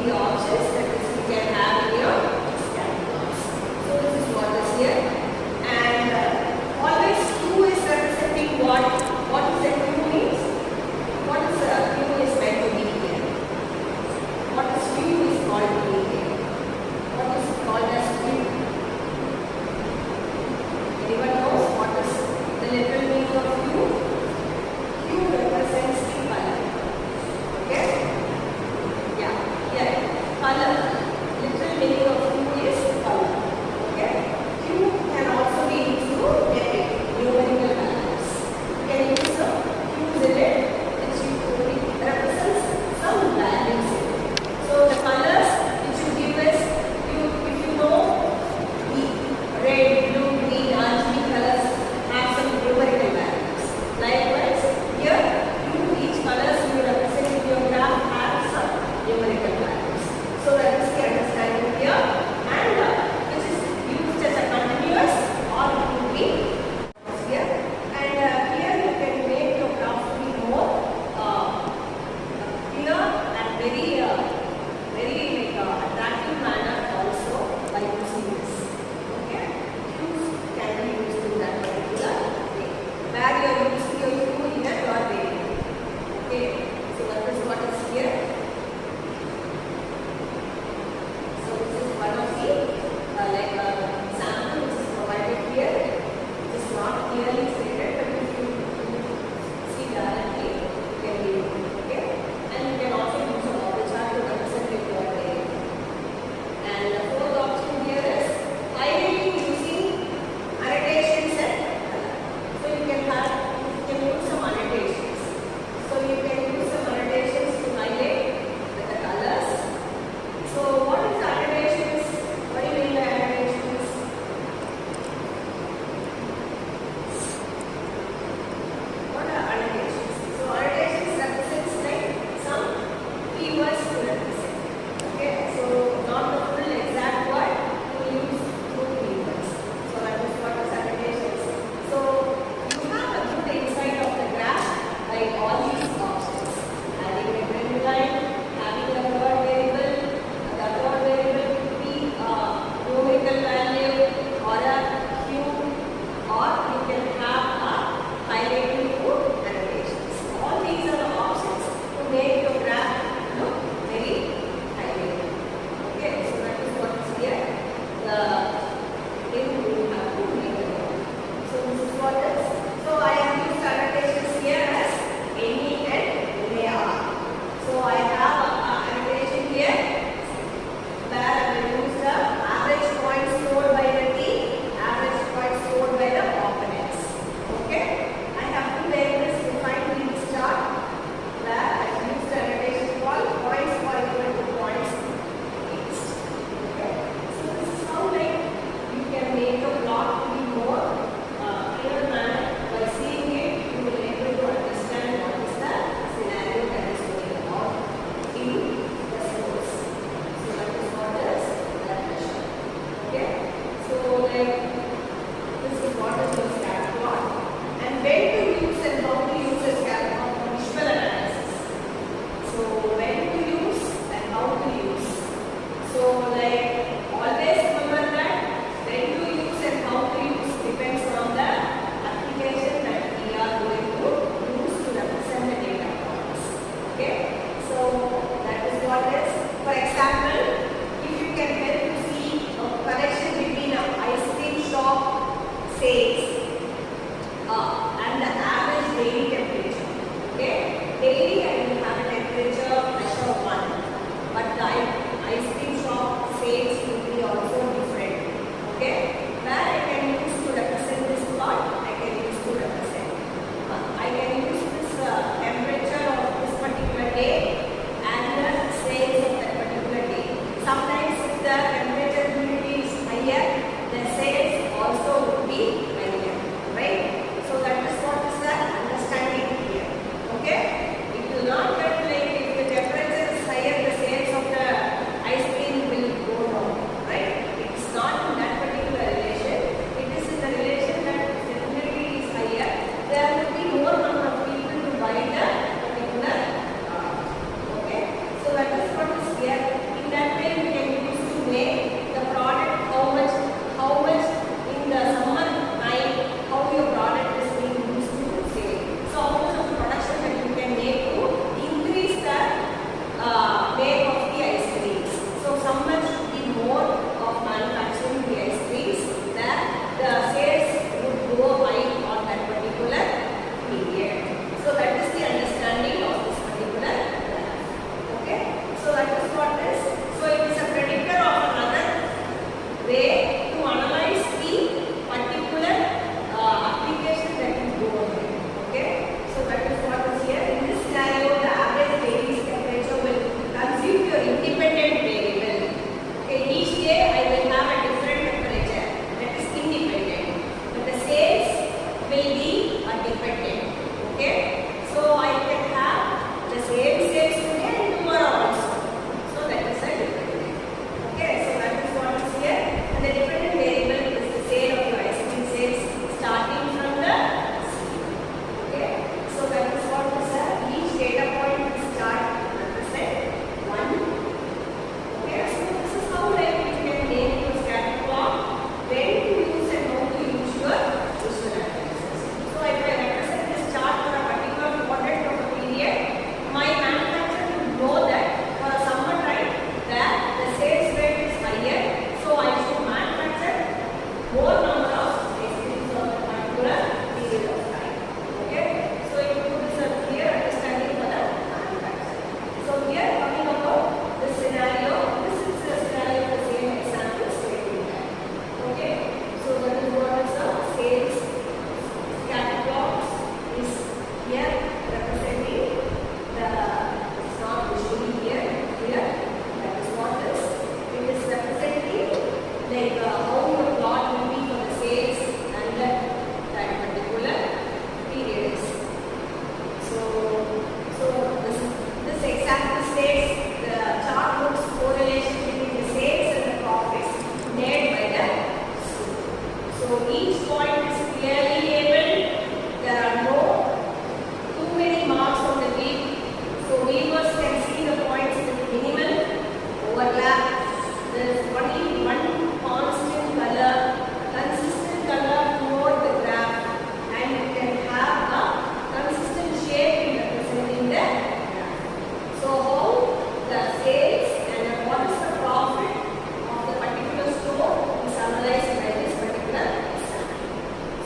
the objects that is you can have in your scanning box. So this is what is here. And always Q is representing what? What is the Q means? What is Q is meant to be here? What is Q is called to be here? What is called as Q? Anyone knows what is the literal meaning of Q? Q represents the color. Okay? Yeah, color. graph, there is only one constant color, consistent color throughout the graph, and you can have a consistent shape in representing the graph. So how the sales and what is the profit of the particular store is analyzed by this particular example.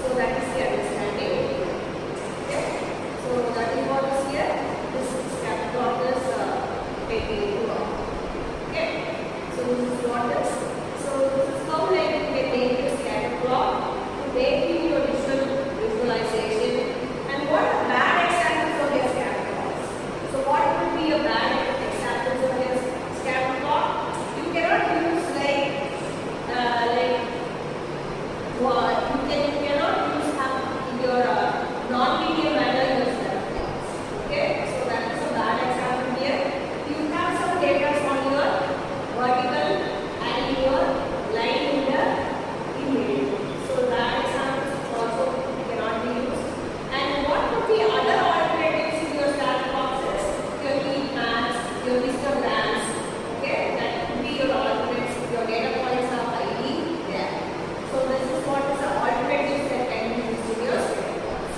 So that is the understanding. Okay. So that is what is here. This capital is taken into account. Okay. So this is what is. So this is how like you can make this catalog to make it your visualization. And what are bad examples of your scatter plots? So what would be your bad examples of your scatter plot? You cannot use what you cannot use your non-linear manner your scatter plots. Okay, so that is a bad example here. You have some data on your vertical and your line in the image. So that example also cannot be used. And what would be other alternatives in your scatter boxes? Your heat maps, your histograms. Okay, that could be your alternatives if your data points are highly there. So this is what is the alternatives that can be used in your scatter box.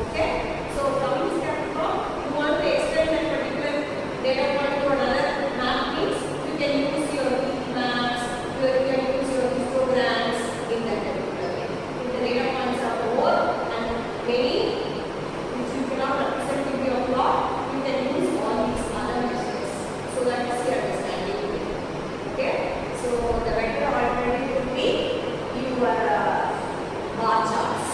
Okay, so from this scatter box, you want to extend that particular data point to another map means you can use your heat maps, you can use your histograms in that particular way. If the data points are more and many, which you cannot represent with your plot, you can use all these other measures. So that is the understanding. Okay, so the better alternative would be your bar charts.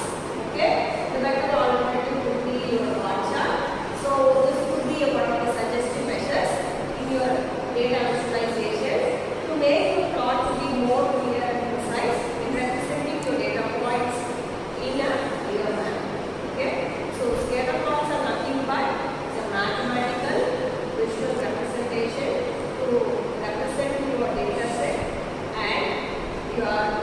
Okay, the better alternative would be your bar chart. So this could be a one of the suggested measures in your data visualization to make your plot to be more clear and precise in representing your data points in a clear manner. Okay, so scatter plots are nothing but a mathematical visual representation to represent your data set and your